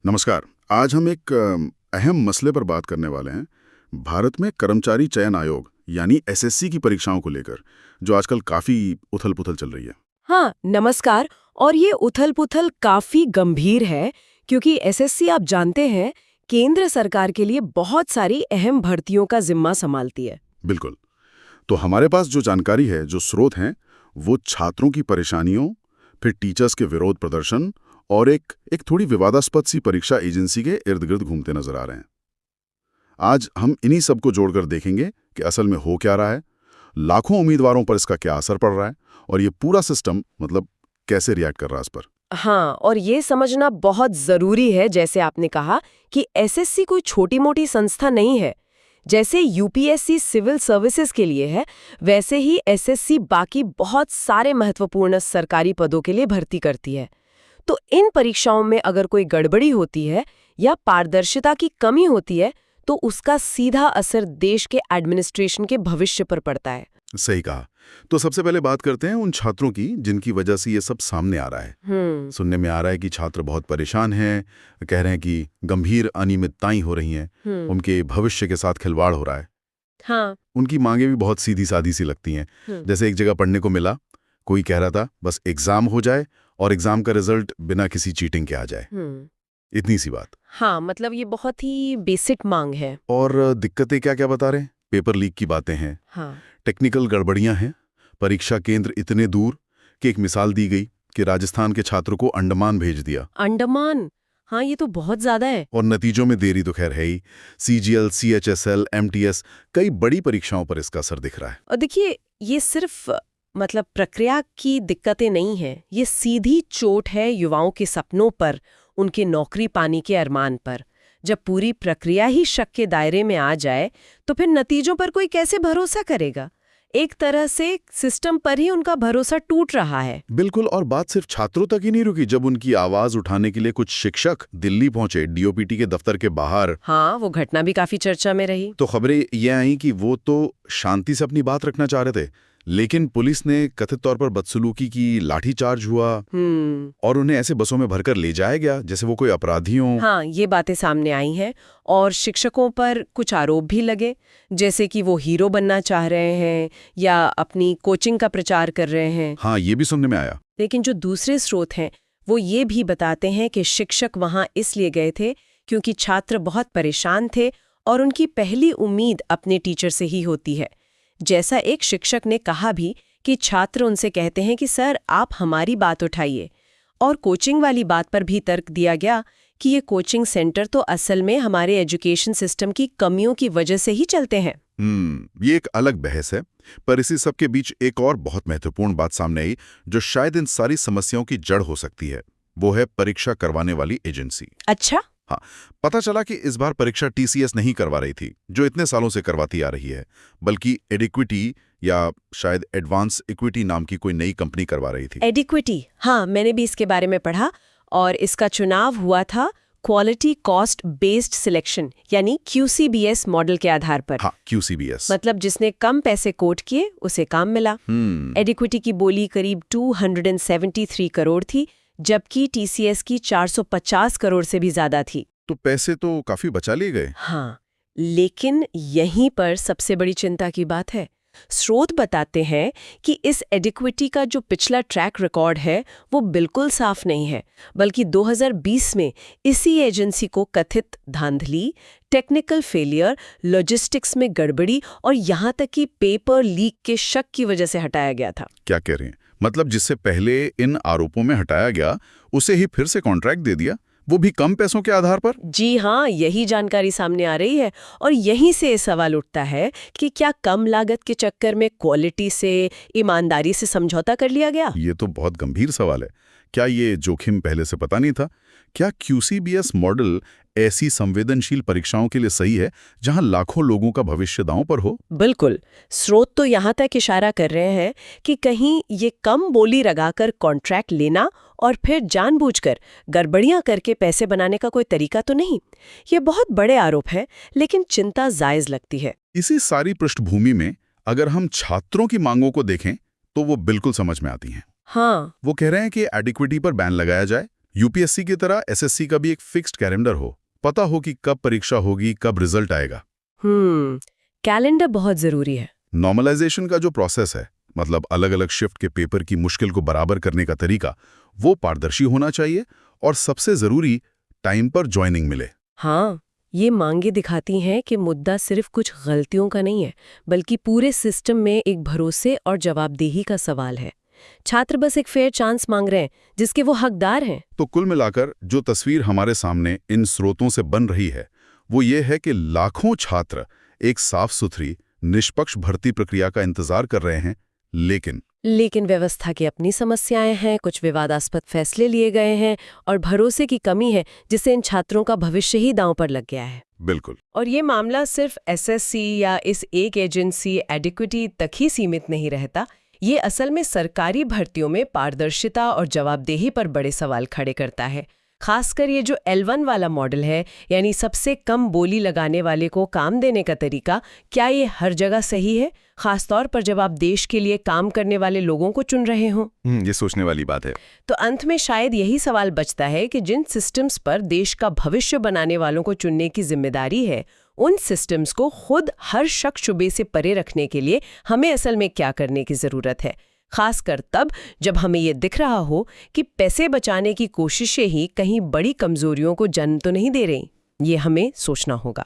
नमस्कार। आज हम एक अहम मसले पर बात करने वाले हैं। भारत में कर्मचारी चयन आयोग यानी एसएससी की परीक्षाओं को लेकर, जो आजकल काफी उथल-पुथल चल रही है। हाँ, नमस्कार। और ये उथल-पुथल काफी गंभीर है क्योंकि एसएससी आप जानते हैं केंद्र सरकार के लिए बहुत सारी अहम भर्तियों का जिम्मा संभालती है। बिल्कुल। तो हमारे पास जो जानकारी है, जो स्रोत हैं, वो छात्रों की परेशानियों, फिर टीचर्स के विरोध प्रदर्शन और एक थोड़ी विवादास्पद सी परीक्षा एजेंसी के इर्द गिर्द घूमते नजर आ रहे हैं। आज हम इन्हीं सबको जोड़कर देखेंगे कि असल में हो क्या रहा है, लाखों उम्मीदवारों पर इसका क्या असर पड़ रहा है और ये पूरा सिस्टम कैसे रिएक्ट कर रहा है इस पर। हाँ, और ये समझना बहुत जरूरी है, जैसे आपने कहा कि एसएससी कोई छोटी-मोटी संस्था नहीं है। जैसे यूपीएससी सिविल सर्विसेज के लिए है, वैसे ही एसएससी बाकी बहुत सारे महत्वपूर्ण सरकारी पदों के लिए भर्ती करती है। तो इन परीक्षाओं में अगर कोई गड़बड़ी होती है या पारदर्शिता की कमी होती है, तो उसका सीधा असर देश के एडमिनिस्ट्रेशन के भविष्य पर पड़ता है। सही कहा। तो सबसे पहले बात करते हैं उन छात्रों की जिनकी वजह से ये सब सामने आ रहा है। सुनने में आ रहा है कि छात्र बहुत परेशान हैं, कह रहे हैं कि गंभीर अनियमितताएं हो रही हैं, उनके भविष्य के साथ खिलवाड़ हो रहा है। हाँ। उनकी मांगे भी बहुत सीधी सादी सी लगती हैं। जैसे एक जगह पढ़ने को मिला, कोई कह रहा था बस एग्जाम हो जाए और एग्जाम का रिजल्ट बिना किसी चीटिंग के आ जाए। इतनी सी बात। हाँ, मतलब ये बहुत ही बेसिक मांग है। और दिक्कतें क्या क्या बता रहे हैं? पेपर लीक की बातें हैं। हाँ। टेक्निकल गड़बड़ियां हैं। परीक्षा केंद्र इतने दूर कि एक मिसाल दी गई कि राजस्थान के छात्र को अंडमान भेज दिया। अंडमान? हाँ, ये तो बहुत ज्यादा है। और नतीजों में देरी तो खैर है ही। सीजीएल, सीएचएसएल, एमटीएस, कई बड़ी परीक्षाओं पर इसका असर दिख रहा है। और देखिए, ये सिर्फ प्रक्रिया की दिक्कतें नहीं है, ये सीधी चोट है युवाओं के सपनों पर, उनके नौकरी पाने के अरमान पर। जब पूरी प्रक्रिया ही शक के दायरे में आ जाए, तो फिर नतीजों पर कोई कैसे भरोसा करेगा? एक तरह से सिस्टम पर ही उनका भरोसा टूट रहा है। बिल्कुल। और बात सिर्फ छात्रों तक ही नहीं रुकी। जब उनकी आवाज उठाने के लिए कुछ शिक्षक दिल्ली पहुंचे, डीओपीटी के दफ्तर के बाहर। हाँ, वो घटना भी काफी चर्चा में रही। तो खबरें ये आई कि वो तो शांति से अपनी बात रखना चाह रहे थे, लेकिन पुलिस ने कथित तौर पर बदसलूकी की, लाठीचार्ज हुआ और उन्हें ऐसे बसों में भरकर ले जाया गया जैसे वो कोई अपराधी हों। हाँ, ये बातें सामने आई हैं। और शिक्षकों पर कुछ आरोप भी लगे, जैसे कि वो हीरो बनना चाह रहे हैं या अपनी कोचिंग का प्रचार कर रहे हैं। हाँ, ये भी सुनने में आया। लेकिन जो दूसरे स्रोत हैं, वो ये भी बताते हैं कि शिक्षक वहां इसलिए गए थे क्योंकि छात्र बहुत परेशान थे और उनकी पहली उम्मीद अपने टीचर से ही होती है। जैसा एक शिक्षक ने कहा भी कि छात्र उनसे कहते हैं कि सर, आप हमारी बात उठाइए। और कोचिंग वाली बात पर भी तर्क दिया गया कि ये कोचिंग सेंटर तो असल में हमारे एजुकेशन सिस्टम की कमियों की वजह से ही चलते हैं। ये एक अलग बहस है, पर इसी सब के बीच एक और बहुत महत्वपूर्ण बात सामने आई, जो शायद इन सारी समस्याओं की जड़ हो सकती है। वो है परीक्षा करवाने वाली एजेंसी। अच्छा। हाँ, पता चला कि इस बार परीक्षा टीसीएस नहीं करवा रही थी, जो इतने सालों से करवाती आ रही है, बल्कि एडिक्विटी या शायद एडवांस इक्विटी नाम की कोई नई कंपनी करवा रही थी। एडिक्विटी? हाँ, मैंने भी इसके बारे में पढ़ा। और इसका चुनाव हुआ था क्वालिटी कॉस्ट बेस्ड सिलेक्शन यानी QCBS मॉडल के आधार पर। हाँ, QCBS। मतलब जिसने कम पैसे कोट किए उसे काम मिला। एडिक्विटी की बोली करीब 273 करोड़ थी, जबकि टीसीएस की 450 करोड़ से भी ज्यादा थी। तो पैसे तो काफी बचा लिए गए। हाँ, लेकिन यहीं पर सबसे बड़ी चिंता की बात है। स्रोत बताते हैं कि इस एडिक्विटी का जो पिछला ट्रैक रिकॉर्ड है वो बिल्कुल साफ नहीं है, बल्कि 2020 में इसी एजेंसी को कथित धांधली, टेक्निकल फेलियर, लॉजिस्टिक्स में गड़बड़ी और यहाँ तक कि पेपर लीक के शक की वजह से हटाया गया था। क्या कह रहे हैं? मतलब जिससे पहले इन आरोपों में हटाया गया, उसे ही फिर से कॉन्ट्रैक्ट दे दिया, वो भी कम पैसों के आधार पर? जी हाँ, यही जानकारी सामने आ रही है। और यहीं से सवाल उठता है कि क्या कम लागत के चक्कर में क्वालिटी से, ईमानदारी से समझौता कर लिया गया? ये तो बहुत गंभीर सवाल है। क्या ये जोखिम पहले से पता नहीं था? क्या QCBS मॉडल ऐसी संवेदनशील परीक्षाओं के लिए सही है जहां लाखों लोगों का भविष्य दांव पर हो? बिल्कुल। स्रोत तो यहाँ तक इशारा कर रहे हैं कि कहीं ये कम बोली लगाकर कॉन्ट्रैक्ट लेना और फिर जानबूझकर गड़बड़ियां करके पैसे बनाने का कोई तरीका तो नहीं। ये बहुत बड़े आरोप हैं, लेकिन चिंता जायज लगती है। इसी सारी पृष्ठभूमि में अगर हम छात्रों की मांगों को देखें तो वो बिल्कुल समझ में आती हैं। हाँ। वो कह रहे हैं कि एडिक्विटी पर बैन लगाया जाए, यूपीएससी की तरह एसएससी का भी एक फिक्स्ड कैलेंडर हो, पता हो कि कब परीक्षा होगी, कब रिजल्ट आएगा। कैलेंडर बहुत जरूरी है। नॉर्मलाइजेशन का जो प्रोसेस है, मतलब अलग-अलग शिफ्ट के पेपर की मुश्किल को बराबर करने का तरीका, वो पारदर्शी होना चाहिए और सबसे जरूरी टाइम पर ज्वाइनिंग मिले। हाँ, ये मांगे दिखाती हैं कि मुद्दा सिर्फ कुछ गलतियों का नहीं है, बल्कि पूरे सिस्टम में एक भरोसे और जवाबदेही का सवाल है। छात्र बस एक फेयर चांस मांग रहे हैं, जिसके वो हकदार हैं। तो कुल मिलाकर जो तस्वीर हमारे सामने इन स्रोतों से बन रही है, वो ये है कि लाखों छात्र एक साफ-सुथरी, निष्पक्ष भर्ती प्रक्रिया का इंतजार कर रहे हैं, लेकिन व्यवस्था की अपनी समस्याएं हैं, कुछ विवादास्पद फैसले लिए गए हैं और भरोसे की कमी है, जिससे इन छात्रों का भविष्य ही दांव पर लग गया है। बिल्कुल। और ये मामला सिर्फ एसएससी या इस एक एजेंसी एडिक्विटी तक ही सीमित नहीं रहता। ये असल में सरकारी भर्तियों में पारदर्शिता और जवाबदेही पर बड़े सवाल खड़े करता है। खासकर ये जो L1 वाला मॉडल है, यानी सबसे कम बोली लगाने वाले को काम देने का तरीका, क्या ये हर जगह सही है, खासतौर पर जब आप देश के लिए काम करने वाले लोगों को चुन रहे हों? ये सोचने वाली बात है। तो अंत में शायद यही सवाल बचता है कि जिन सिस्टम्स पर देश का भविष्य बनाने वालों को चुनने की जिम्मेदारी है, उन सिस्टम्स को खुद हर शक शुबे से परे रखने के लिए हमें असल में क्या करने की ज़रूरत है, खासकर तब जब हमें ये दिख रहा हो कि पैसे बचाने की कोशिशें ही कहीं बड़ी कमजोरियों को जन्म तो नहीं दे रही। ये हमें सोचना होगा।